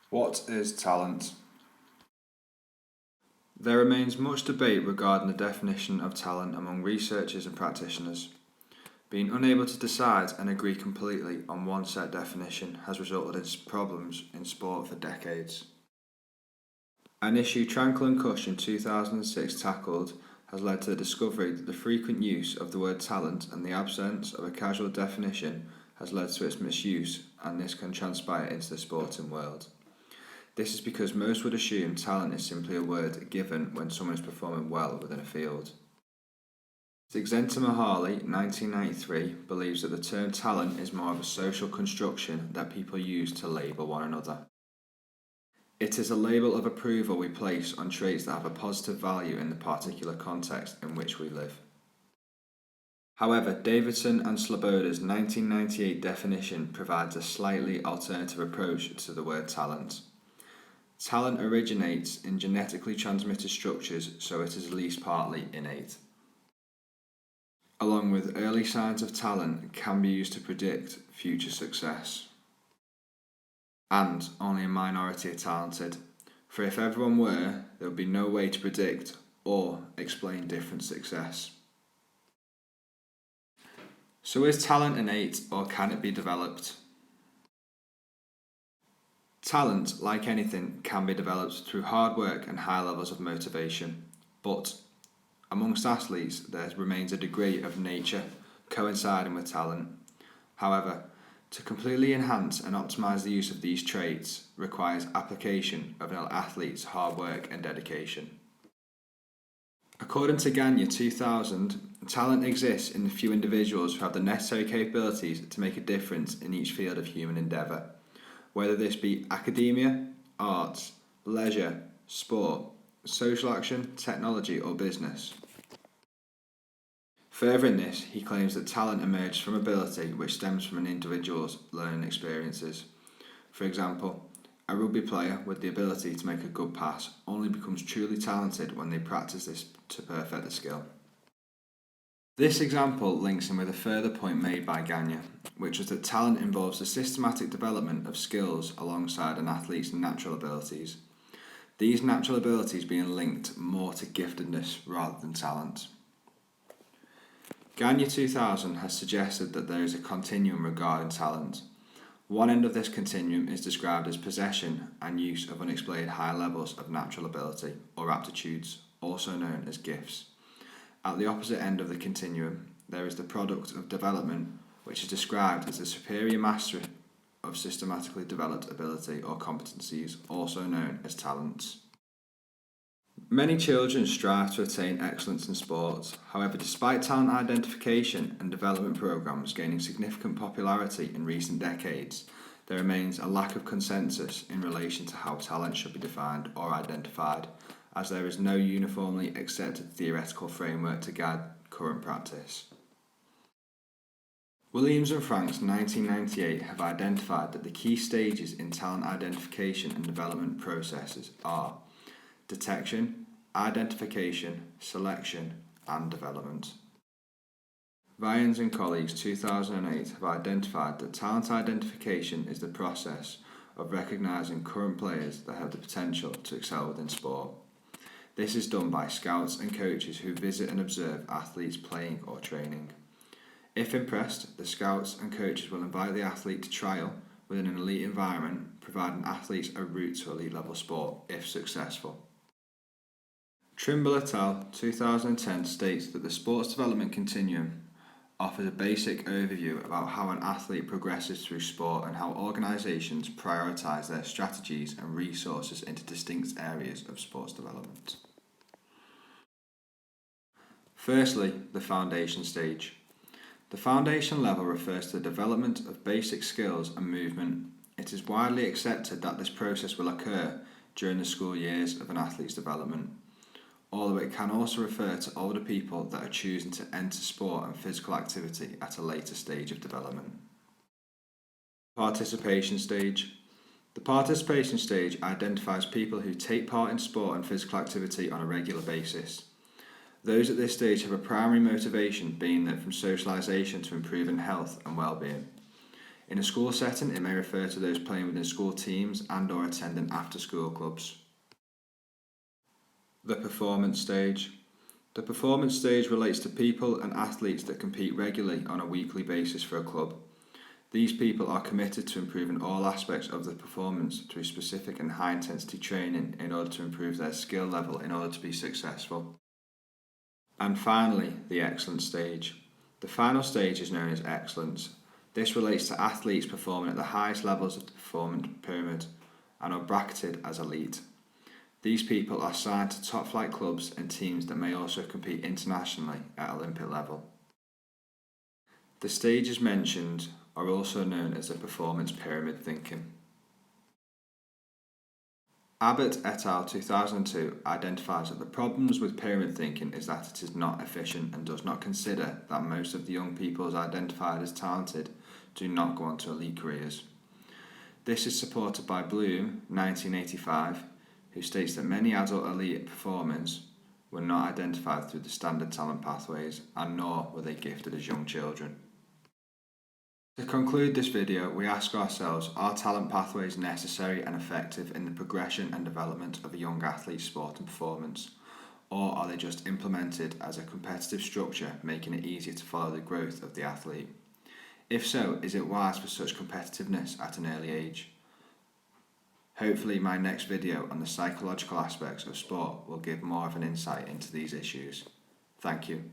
What is talent? There remains much debate regarding the definition of talent among researchers and practitioners. Being unable to decide and agree completely on one set definition has resulted in problems in sport for decades. An issue Tranckle and Cush in 2006 tackled has led to the discovery that the frequent use of the word talent and the absence of a casual definition has led to its misuse, and this can transpire into the sporting world. This is because most would assume talent is simply a word given when someone is performing well within a field. Csikszentmihalyi, 1993, believes that the term talent is more of a social construction that people use to label one another. It is a label of approval we place on traits that have a positive value in the particular context in which we live. However, Davidson and Sloboda's 1998 definition provides a slightly alternative approach to the word talent. Talent originates in genetically transmitted structures, so it is at least partly innate. Along with early signs of talent can be used to predict future success. And only a minority are talented, for if everyone were, there would be no way to predict or explain different success. So is talent innate or can it be developed? Talent, like anything, can be developed through hard work and high levels of motivation, but amongst athletes there remains a degree of nature coinciding with talent. However, to completely enhance and optimize the use of these traits requires application of an athlete's hard work and dedication. According to Gagné 2000, talent exists in the few individuals who have the necessary capabilities to make a difference in each field of human endeavour, whether this be academia, arts, leisure, sport, social action, technology or business. Furthering this, he claims that talent emerges from ability which stems from an individual's learning experiences. For example, a rugby player with the ability to make a good pass only becomes truly talented when they practice this to perfect the skill. This example links in with a further point made by Gagné, which was that talent involves the systematic development of skills alongside an athlete's natural abilities. These natural abilities being linked more to giftedness rather than talent. Gagné 2000 has suggested that there is a continuum regarding talent. One end of this continuum is described as possession and use of unexplained high levels of natural ability, or aptitudes, also known as gifts. At the opposite end of the continuum, there is the product of development, which is described as the superior mastery of systematically developed ability or competencies, also known as talents. Many children strive to attain excellence in sports. However, despite talent identification and development programs gaining significant popularity in recent decades, there remains a lack of consensus in relation to how talent should be defined or identified, as there is no uniformly accepted theoretical framework to guide current practice. Williams and Frank's 1998 have identified that the key stages in talent identification and development processes are detection, identification, selection, and development. Vyans and colleagues 2008 have identified that talent identification is the process of recognising current players that have the potential to excel within sport. This is done by scouts and coaches who visit and observe athletes playing or training. If impressed, the scouts and coaches will invite the athlete to trial within an elite environment, providing athletes a route to elite level sport if successful. Trimble et al. 2010 states that the sports development continuum offers a basic overview about how an athlete progresses through sport and how organisations prioritise their strategies and resources into distinct areas of sports development. Firstly, the foundation stage. The foundation level refers to the development of basic skills and movement. It is widely accepted that this process will occur during the school years of an athlete's development, although it can also refer to older people that are choosing to enter sport and physical activity at a later stage of development. Participation stage. The participation stage identifies people who take part in sport and physical activity on a regular basis. Those at this stage have a primary motivation being that from socialisation to improving health and well-being. In a school setting, it may refer to those playing within school teams and or attending after-school clubs. The performance stage. The performance stage relates to people and athletes that compete regularly on a weekly basis for a club. These people are committed to improving all aspects of the performance through specific and high-intensity training in order to improve their skill level in order to be successful. And finally, the excellence stage. The final stage is known as excellence. This relates to athletes performing at the highest levels of the performance pyramid and are bracketed as elite. These people are signed to top-flight clubs and teams that may also compete internationally at Olympic level. The stages mentioned are also known as the performance pyramid thinking. Abbott et al. 2002 identifies that the problems with pyramid thinking is that it is not efficient and does not consider that most of the young people identified as talented do not go on to elite careers. This is supported by Bloom, 1985, who states that many adult elite performers were not identified through the standard talent pathways and nor were they gifted as young children. To conclude this video, we ask ourselves, are talent pathways necessary and effective in the progression and development of a young athlete's sport and performance, or are they just implemented as a competitive structure, making it easier to follow the growth of the athlete? If so, is it wise for such competitiveness at an early age? Hopefully my next video on the psychological aspects of sport will give more of an insight into these issues. Thank you.